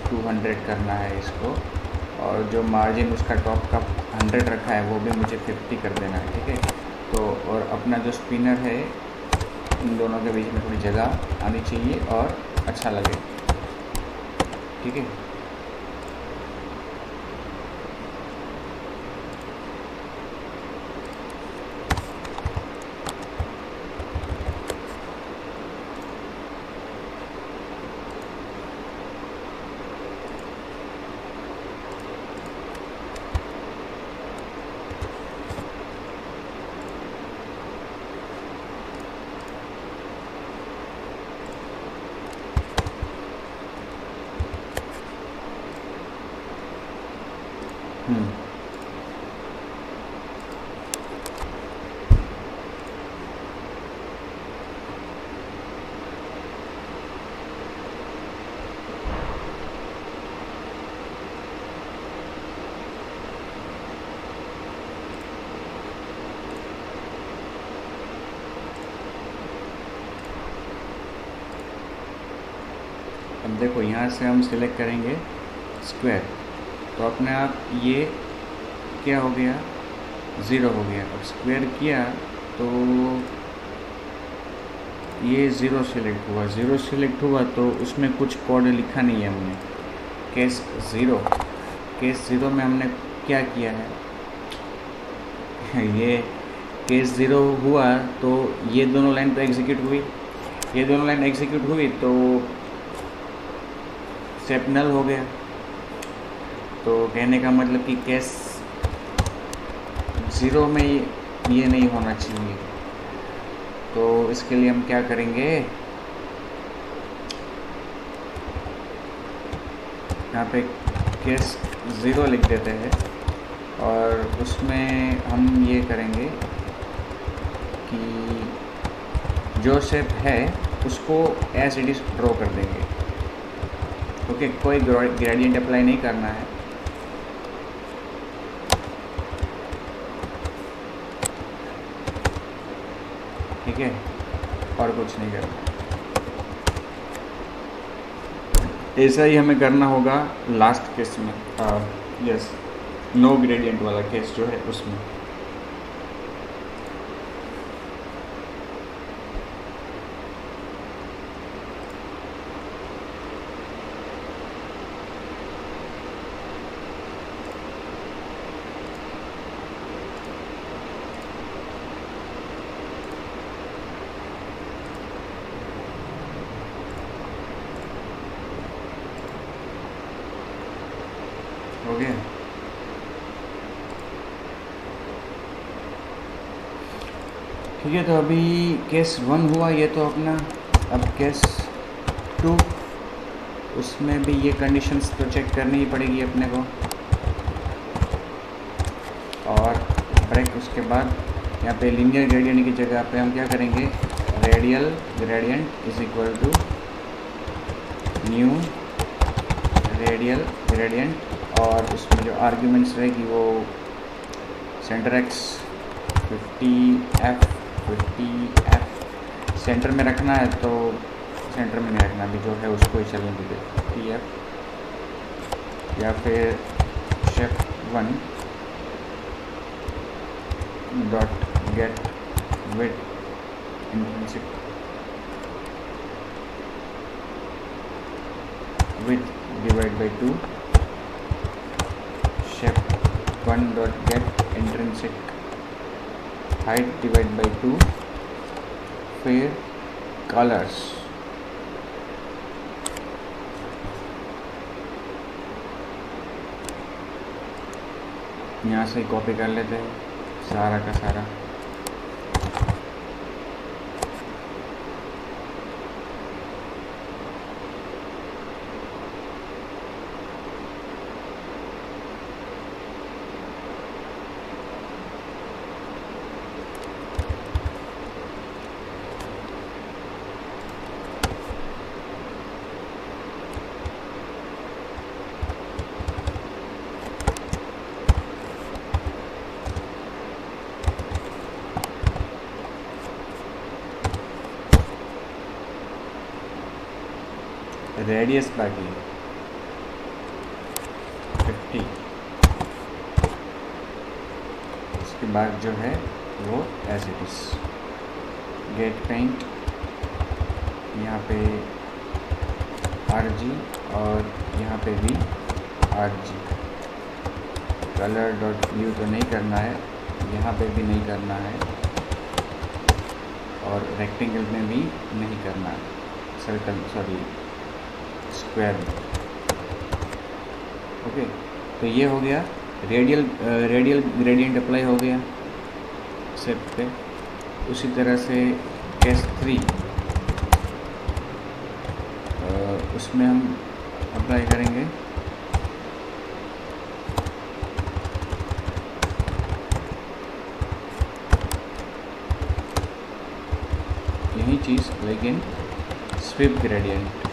200 करना है इसको, और जो मार्जिन उसका टॉप का 100 रखा है वो भी मुझे 50 कर देना है, ठीक है। तो और अपना जो स्पिनर है इन दोनों के बीच में थोड़ी जगह आनी चाहिए और अच्छा लगे, ठीक है। अब देखो यहाँ से हम सिलेक्ट करेंगे स्क्वायर, तो अपने आप ये क्या हो गया, 0 हो गया। अब स्क्वायर किया तो ये 0 सिलेक्ट हुआ, 0 सिलेक्ट हुआ तो उसमें कुछ कोड लिखा नहीं है हमने। केस 0 में हमने क्या किया है, ये केस 0 हुआ तो ये दोनों लाइन तो एग्जीक्यूट हुई, ये दोनों लाइन एग्जीक्यूट हुई तो स्टेप नल हो गया। तो कहने का मतलब कि केस 0 में ये नहीं होना चाहिए। तो इसके लिए हम क्या करेंगे, यहाँ पे केस 0 लिख देते हैं और उसमें हम ये करेंगे कि जो शेप है उसको एज इट इज ड्रॉ कर देंगे। ओके, कोई ग्रेडियंट अप्लाई नहीं करना है। ठीक है, और कुछ नहीं करना। ऐसा ही हमें करना होगा लास्ट केस में, यस, नो ग्रेडियंट वाला केस जो है उसमें। हो गया। ठीक है, तो अभी केस 1 हुआ ये तो अपना। अब केस 2, उसमें भी ये कंडीशंस तो चेक करनी ही पड़ेगी अपने को। और ब्रेक उसके बाद यहाँ पे लीनियर ग्रेडियंट की जगह पे हम क्या करेंगे, radial gradient is equal to new radial gradient, और उसमें जो आर्ग्यूमेंट्स रहेगी वो सेंटर एक्स 50F सेंटर में रखना है, तो सेंटर में नहीं रखना, अभी जो है उसको ही चलने दीजिए 50F, या फिर shape 1 dot gate with intrinsic width divided by 2, shape 1 dot get intrinsic height divided by 2, फिर colors यहाँ से कॉपी कर लेते हैं सारा का सारा। रेडियस बाकी 50, उसके बाद जो है वो as it is get paint, यहाँ पे RG और यहाँ पे भी RG, कलर डॉट ब्लू तो नहीं करना है, यहाँ पे भी नहीं करना है, और रेक्टेंगल में भी नहीं करना है, सर्कल सॉरी स्क्वायर में। ओके, तो ये हो गया रेडियल ग्रेडियंट अप्लाई हो गया सेट पे। उसी तरह से केस 3 उसमें हम अप्लाई करेंगे यही चीज़, लेकिन स्वीप ग्रेडियंट।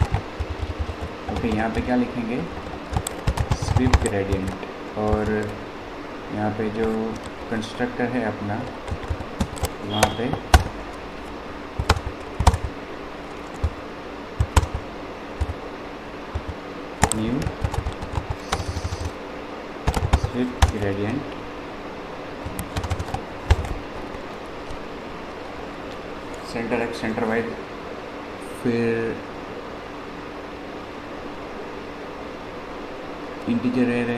ओके, यहाँ पे क्या लिखेंगे, स्वीप ग्रेडियंट, और यहाँ पे जो कंस्ट्रक्टर है अपना वहाँ पे new sweep gradient, centre X centre Y, फिर इंटीजर एरे,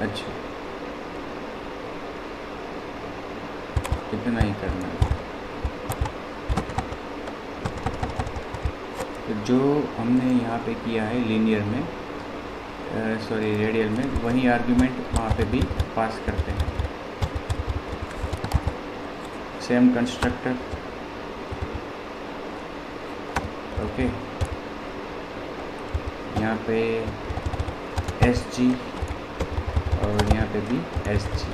अच्छा इतना ही करना है। तो जो हमने यहाँ पे किया है लीनियर में सॉरी रेडियल में, वही आर्ग्यूमेंट वहाँ पे भी पास करते हैं, सेम कंस्ट्रक्टर। ओके, यहाँ पे SG और यहाँ पे भी SG,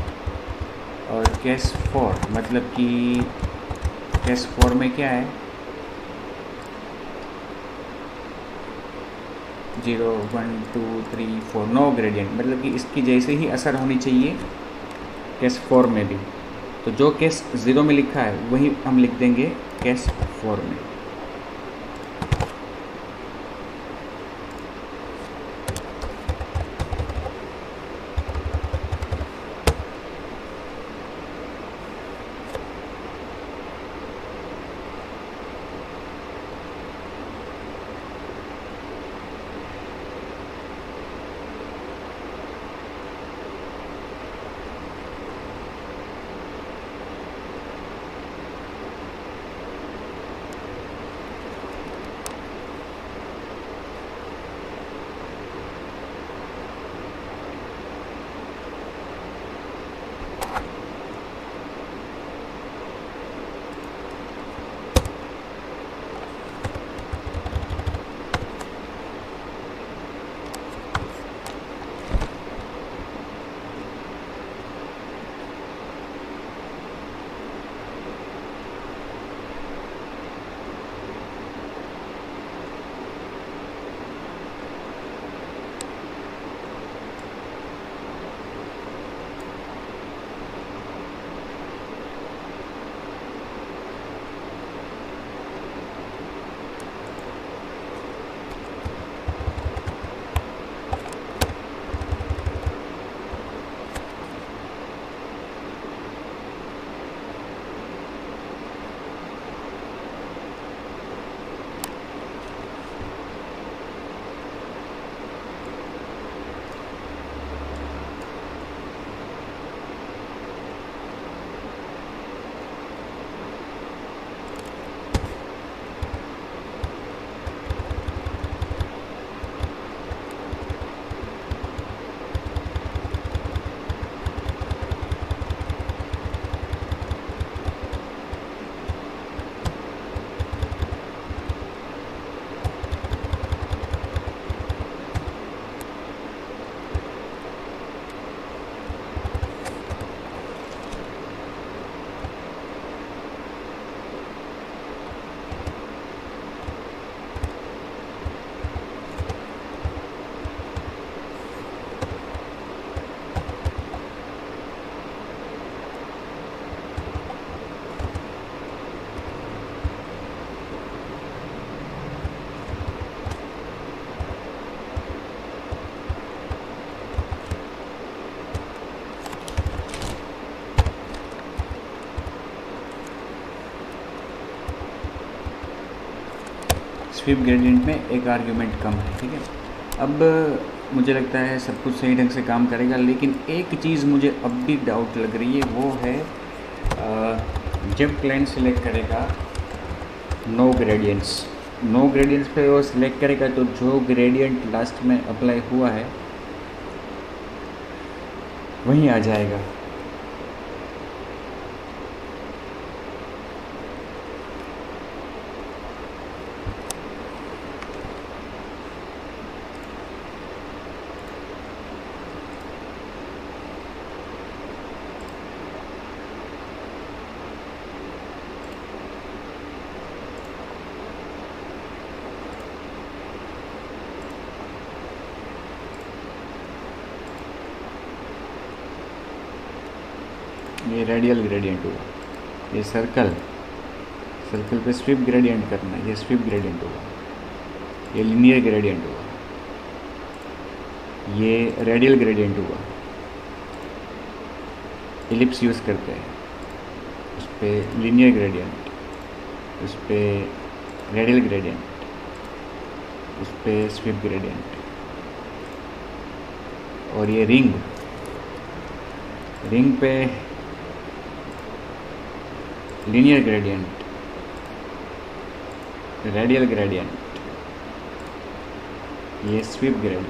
और केस 4 मतलब कि केस 4 में क्या है, 0 1 2 3 4 नो ग्रेडियंट, मतलब कि इसकी जैसे ही असर होनी चाहिए केस 4 में भी। तो जो केस 0 में लिखा है वही हम लिख देंगे केस 4 में। स्वीप ग्रेडियंट में एक आर्ग्यूमेंट कम है, ठीक है। अब मुझे लगता है सब कुछ सही ढंग से काम करेगा, लेकिन एक चीज़ मुझे अब भी डाउट लग रही है, वो है जब क्लाइंट सेलेक्ट करेगा नो ग्रेडियंट्स पे वो सिलेक्ट करेगा, तो जो ग्रेडियंट लास्ट में अप्लाई हुआ है वहीं आ जाएगा। ये रेडियल ग्रेडियंट हुआ, ये सर्कल पे स्वीप ग्रेडियंट करना है, ये स्वीप ग्रेडियंट हुआ, ये लीनियर ग्रेडियंट हुआ, ये रेडियल ग्रेडियंट हुआ। एलिप्स यूज़ करते हैं, उस पर लीनियर ग्रेडियंट, उस पर रेडियल ग्रेडियंट, उस पर स्वीप ग्रेडियंट। और ये रिंग पे लीनियर ग्रेडियंट, रेडियल ग्रेडियंट, ये स्वीप ग्रेडियंट।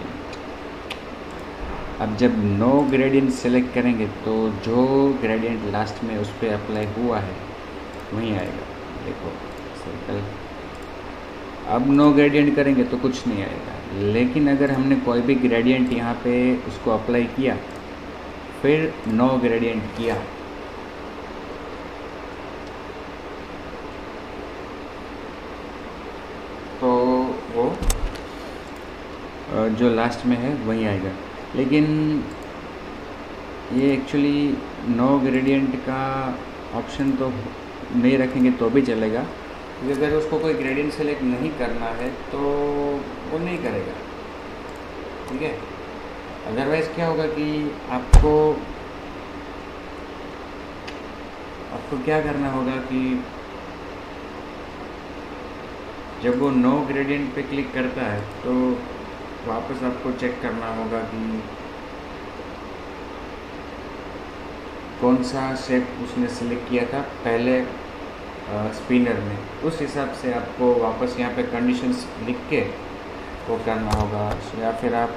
अब जब नो ग्रेडियंट सेलेक्ट करेंगे तो जो ग्रेडियंट लास्ट में उस पर अप्लाई हुआ है वहीं आएगा। देखो सर्कल, अब नो ग्रेडियंट करेंगे तो कुछ नहीं आएगा, लेकिन अगर हमने कोई भी ग्रेडियंट यहाँ पे उसको अप्लाई किया, फिर नो ग्रेडियंट किया, तो वो जो लास्ट में है वही आएगा। लेकिन ये एक्चुअली नो ग्रेडियंट का ऑप्शन तो नहीं रखेंगे तो भी चलेगा, क्योंकि अगर उसको कोई ग्रेडियंट सेलेक्ट नहीं करना है तो वो नहीं करेगा, ठीक है। अदरवाइज़ क्या होगा कि आपको क्या करना होगा कि जब वो नो ग्रेडियंट पे क्लिक करता है तो वापस आपको चेक करना होगा कि कौन सा शेप उसने सिलेक्ट किया था पहले स्पिनर में, उस हिसाब से आपको वापस यहाँ पे कंडीशंस लिख के वो करना होगा। या फिर आप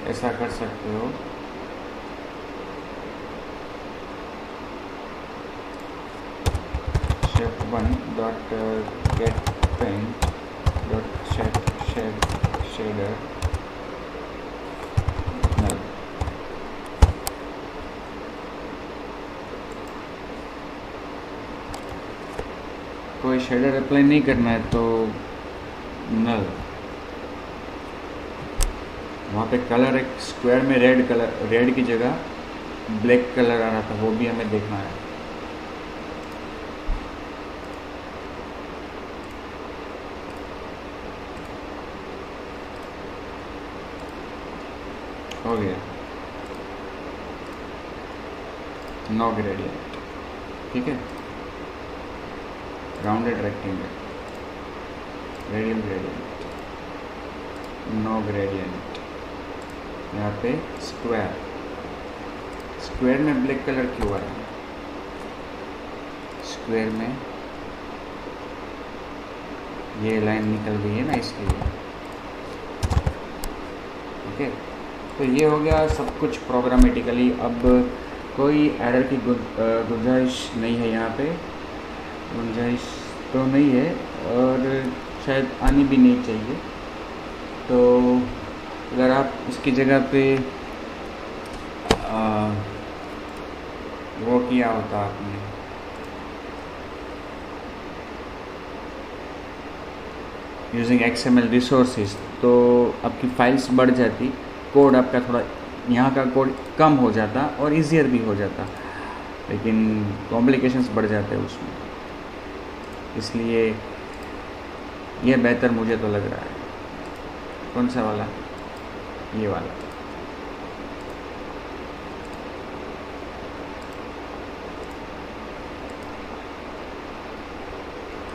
ऐसा कर सकते हो, shape 1 dot get paint dot shader null. कोई शेडर अप्लाई नहीं करना है तो नल। वहाँ पे कलर एक स्क्वायर में रेड की जगह ब्लैक कलर आ रहा था, वो भी हमें देखना है। हो गया नो ग्रेडियंट, ठीक है। Rounded rectangle, radial gradient, no gradient. यहाँ पे स्क्वायर में ब्लैक कलर क्यों आ रहा है? स्क्वायर में ये लाइन निकल गई है ना, इसलिए, ठीक है। तो ये हो गया सब कुछ प्रोग्रामेटिकली। अब कोई एरर की गुंजाइश नहीं है, यहाँ पे गुंजाइश तो नहीं है और शायद आनी भी नहीं चाहिए। तो अगर आप इसकी जगह पे वो किया होता आपने, यूजिंग XML रिसोर्सेज, तो आपकी फाइल्स बढ़ जाती, कोड आपका थोड़ा यहाँ का कोड कम हो जाता और इजियर भी हो जाता, लेकिन कॉम्प्लिकेशंस बढ़ जाते हैं उसमें। इसलिए ये बेहतर मुझे तो लग रहा है। कौन सा वाला? ये वाला।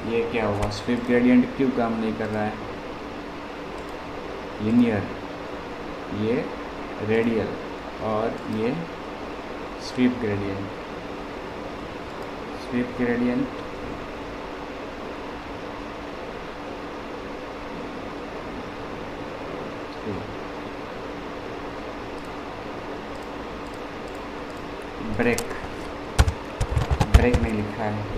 ये क्या हुआ, स्वीप ग्रेडियंट क्यों काम नहीं कर रहा है, लीनियर, ये रेडियल और ये sweep gradient, sweep gradient break, break नहीं लिखा है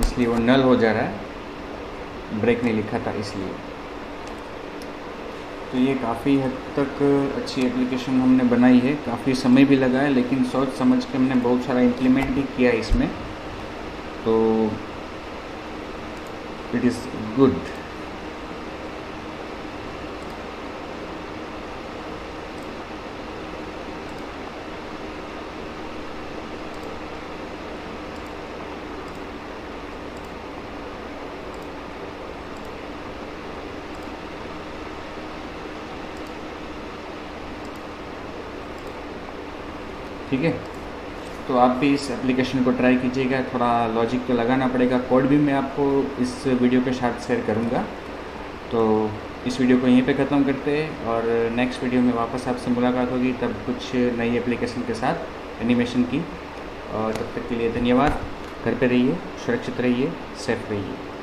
इसलिए वो नल हो जा रहा है, ब्रेक नहीं लिखा था इसलिए। तो ये काफ़ी हद तक अच्छी एप्लीकेशन हमने बनाई है, काफ़ी समय भी लगा है, लेकिन सोच समझ के हमने बहुत सारा इम्प्लीमेंट ही किया इसमें, तो इट इज़ गुड। ठीक है, तो आप भी इस एप्लीकेशन को ट्राई कीजिएगा, थोड़ा लॉजिक तो लगाना पड़ेगा, कोड भी मैं आपको इस वीडियो के साथ शेयर करूँगा। तो इस वीडियो को यहीं पे ख़त्म करते हैं और नेक्स्ट वीडियो में वापस आपसे मुलाकात होगी, तब कुछ नई एप्लीकेशन के साथ एनिमेशन की। और तब तक के लिए धन्यवाद। घर पे रहिए, सुरक्षित रहिए, सेफ रहिए।